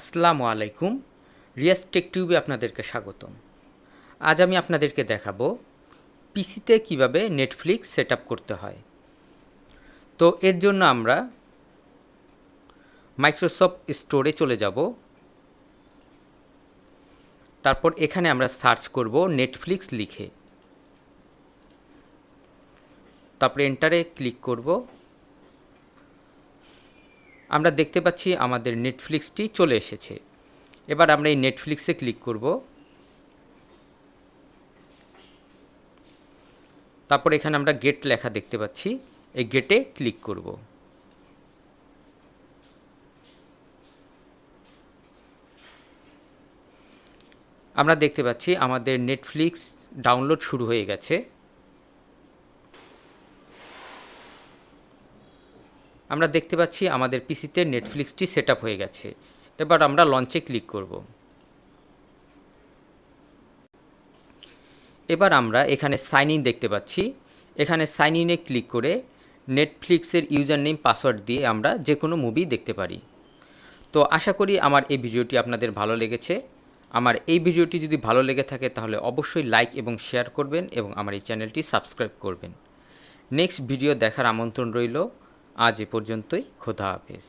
আসসালামু আলাইকুম। রিয়াজ টেক টিউবে আপনাদেরকে স্বাগতম। আজ আমি আপনাদেরকে দেখাবো পিসিতে কিভাবে নেটফ্লিক্স সেট আপ করতে হয়। তো এর জন্য আমরা মাইক্রোসফট স্টোরে চলে যাব। তারপর এখানে আমরা সার্চ করব নেটফ্লিক্স লিখে। তারপরে এন্টারে ক্লিক করব। আমরা দেখতে পাচ্ছি আমাদের নেটফ্লিক্সটি চলে এসেছে। এবার আমরা এই নেটফ্লিক্সে ক্লিক করব। তারপর এখানে আমরা গেট লেখা দেখতে পাচ্ছি, এই গেটে ক্লিক করব। আমরা দেখতে পাচ্ছি আমাদের নেটফ্লিক্স ডাউনলোড শুরু হয়ে গেছে। আমরা দেখতে পাচ্ছি আমাদের পিসিতে নেটফ্লিক্সটি সেট আপ হয়ে গেছে। এবার আমরা লঞ্চে ক্লিক করব। এবার আমরা এখানে সাইন ইন দেখতে পাচ্ছি। এখানে সাইন ইনে ক্লিক করে নেটফ্লিক্সের ইউজার নেম পাসওয়ার্ড দিয়ে আমরা যে কোনো মুভি দেখতে পারি। তো আশা করি আমার এই ভিডিওটি আপনাদের ভালো লেগেছে। আমার এই ভিডিওটি যদি ভালো লেগে থাকে তাহলে অবশ্যই লাইক এবং শেয়ার করবেন এবং আমার এই চ্যানেলটি সাবস্ক্রাইব করবেন। নেক্সট ভিডিও দেখার আমন্ত্রণ রইল। আজ এ পর্যন্তই। খোদা হাফেজ।